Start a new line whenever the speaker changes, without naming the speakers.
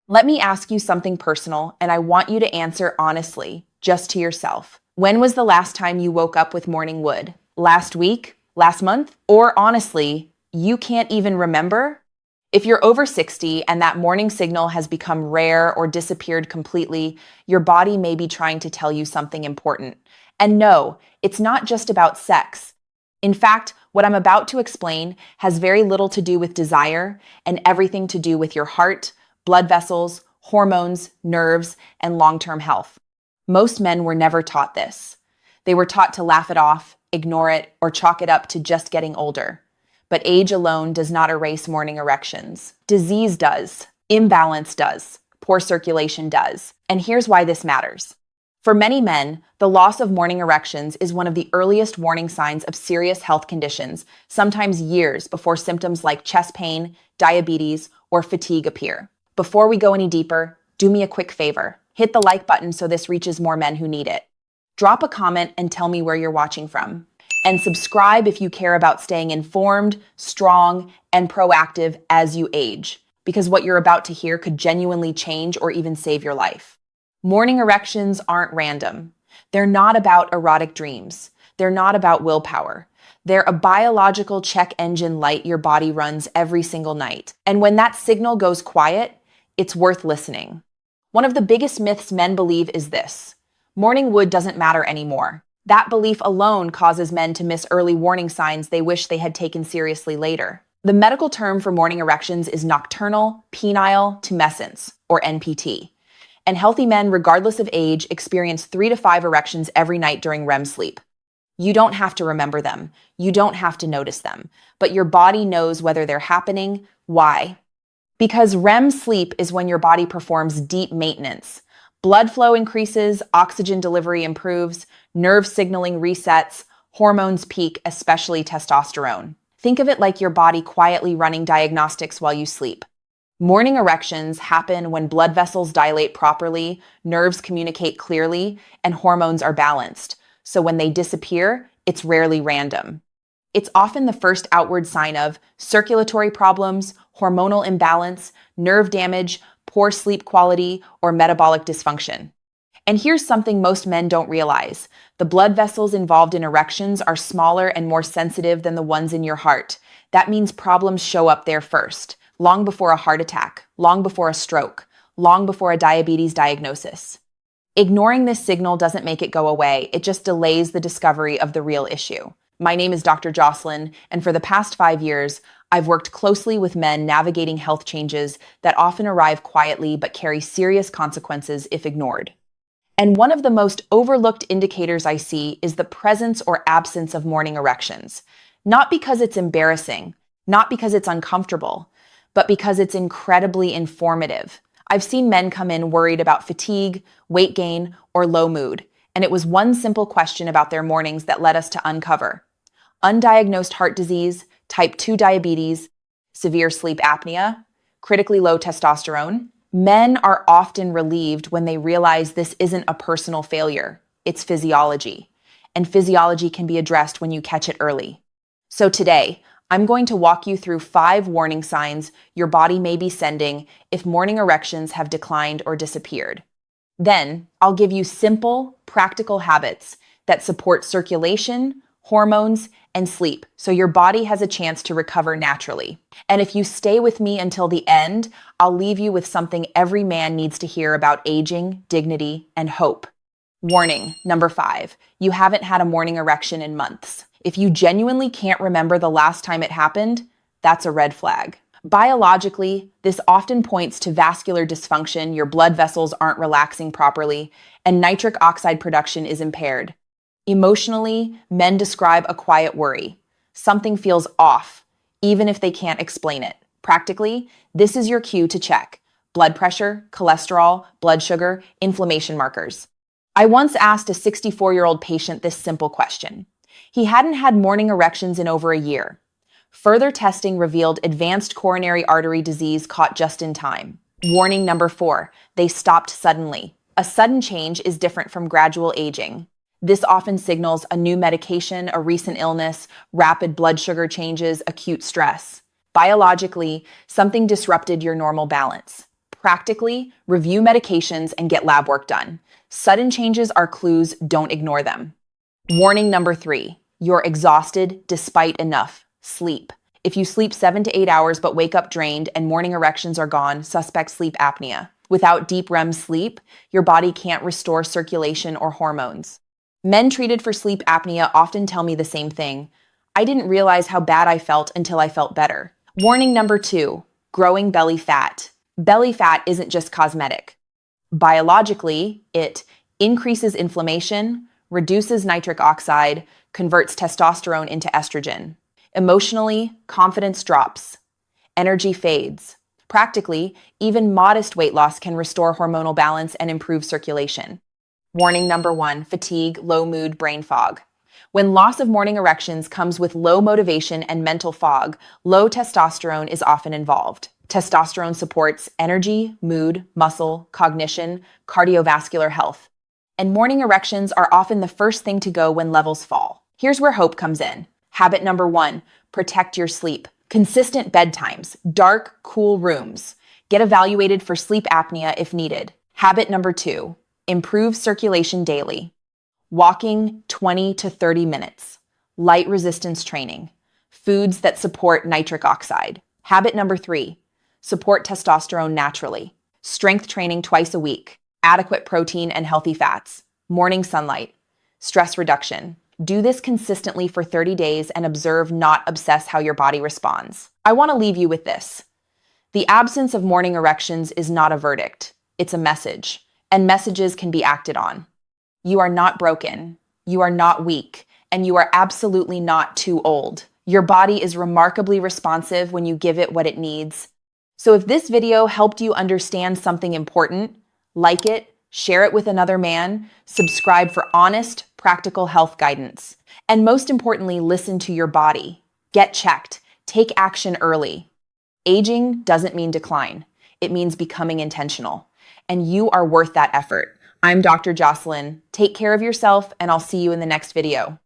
Let me ask you something personal, and I want you to answer honestly, just to yourself. When was the last time you woke up with morning wood? Last week? Last month? Or honestly, you can't even remember? If you're over 60 and that morning signal has become rare or disappeared completely, your body may be trying to tell you something important. And no, it's not just about sex. In fact, what I'm about to explain has very little to do with desire and everything to do with your heart, blood vessels, hormones, nerves, and long-term health. Most men were never taught this. They were taught to laugh it off, ignore it, or chalk it up to just getting older. But age alone does not erase morning erections. Disease does, imbalance does, poor circulation does. And here's why this matters. For many men, the loss of morning erections is one of the earliest warning signs of serious health conditions, sometimes years before symptoms like chest pain, diabetes, or fatigue appear. Before we go any deeper, do me a quick favor. Hit the like button so this reaches more men who need it. Drop a comment and tell me where you're watching from. And subscribe if you care about staying informed, strong, and proactive as you age, because what you're about to hear could genuinely change or even save your life. Morning erections aren't random. They're not about erotic dreams. They're not about willpower. They're a biological check engine light your body runs every single night. And when that signal goes quiet, it's worth listening. One of the biggest myths men believe is this: morning wood doesn't matter anymore. That belief alone causes men to miss early warning signs they wish they had taken seriously later. The medical term for morning erections is nocturnal penile tumescence, or NPT. And healthy men, regardless of age, experience 3 to 5 erections every night during REM sleep. You don't have to remember them. You don't have to notice them. But your body knows whether they're happening. Why? Because REM sleep is when your body performs deep maintenance. Blood flow increases, oxygen delivery improves, nerve signaling resets, hormones peak, especially testosterone. Think of it like your body quietly running diagnostics while you sleep. Morning erections happen when blood vessels dilate properly, nerves communicate clearly, and hormones are balanced. So when they disappear, it's rarely random. It's often the first outward sign of circulatory problems, hormonal imbalance, nerve damage, poor sleep quality, or metabolic dysfunction. And here's something most men don't realize. The blood vessels involved in erections are smaller and more sensitive than the ones in your heart. That means problems show up there first, long before a heart attack, long before a stroke, long before a diabetes diagnosis. Ignoring this signal doesn't make it go away. It just delays the discovery of the real issue. My name is Dr. Jocelyn, and for the past 5 years, I've worked closely with men navigating health changes that often arrive quietly but carry serious consequences if ignored. And one of the most overlooked indicators I see is the presence or absence of morning erections. Not because it's embarrassing, not because it's uncomfortable, but because it's incredibly informative. I've seen men come in worried about fatigue, weight gain, or low mood, and it was one simple question about their mornings that led us to uncover undiagnosed heart disease, type 2 diabetes, severe sleep apnea, critically low testosterone. Men are often relieved when they realize this isn't a personal failure, it's physiology. And physiology can be addressed when you catch it early. So today, I'm going to walk you through 5 warning signs your body may be sending if morning erections have declined or disappeared. Then, I'll give you simple, practical habits that support circulation, hormones, and sleep, so your body has a chance to recover naturally. And if you stay with me until the end, I'll leave you with something every man needs to hear about aging, dignity, and hope. Warning, number 5, you haven't had a morning erection in months. If you genuinely can't remember the last time it happened, that's a red flag. Biologically, this often points to vascular dysfunction, your blood vessels aren't relaxing properly, and nitric oxide production is impaired. Emotionally, men describe a quiet worry. Something feels off, even if they can't explain it. Practically, this is your cue to check blood pressure, cholesterol, blood sugar, inflammation markers. I once asked a 64-year-old patient this simple question. He hadn't had morning erections in over a year. Further testing revealed advanced coronary artery disease caught just in time. Warning number 4, they stopped suddenly. A sudden change is different from gradual aging. This often signals a new medication, a recent illness, rapid blood sugar changes, acute stress. Biologically, something disrupted your normal balance. Practically, review medications and get lab work done. Sudden changes are clues, don't ignore them. Warning number 3, you're exhausted despite enough sleep. If you sleep 7 to 8 hours but wake up drained and morning erections are gone, suspect sleep apnea. Without deep REM sleep, your body can't restore circulation or hormones. Men treated for sleep apnea often tell me the same thing. I didn't realize how bad I felt until I felt better. Warning number 2, growing belly fat. Belly fat isn't just cosmetic. Biologically, it increases inflammation, reduces nitric oxide, converts testosterone into estrogen. Emotionally, confidence drops. Energy fades. Practically, even modest weight loss can restore hormonal balance and improve circulation. Warning number 1, fatigue, low mood, brain fog. When loss of morning erections comes with low motivation and mental fog, low testosterone is often involved. Testosterone supports energy, mood, muscle, cognition, cardiovascular health. And morning erections are often the first thing to go when levels fall. Here's where hope comes in. Habit number 1, protect your sleep. Consistent bedtimes, dark, cool rooms. Get evaluated for sleep apnea if needed. Habit number 2, improve circulation daily. Walking 20 to 30 minutes. Light resistance training. Foods that support nitric oxide. Habit number 3, support testosterone naturally. Strength training twice a week. Adequate protein and healthy fats. Morning sunlight. Stress reduction. Do this consistently for 30 days and observe, not obsess, how your body responds. I want to leave you with this. The absence of morning erections is not a verdict. It's a message, and messages can be acted on. You are not broken, you are not weak, and you are absolutely not too old. Your body is remarkably responsive when you give it what it needs. So if this video helped you understand something important, like it, share it with another man, subscribe for honest, practical health guidance. And most importantly, listen to your body. Get checked. Take action early. Aging doesn't mean decline. It means becoming intentional. And you are worth that effort. I'm Dr. Jocelyn. Take care of yourself, and I'll see you in the next video.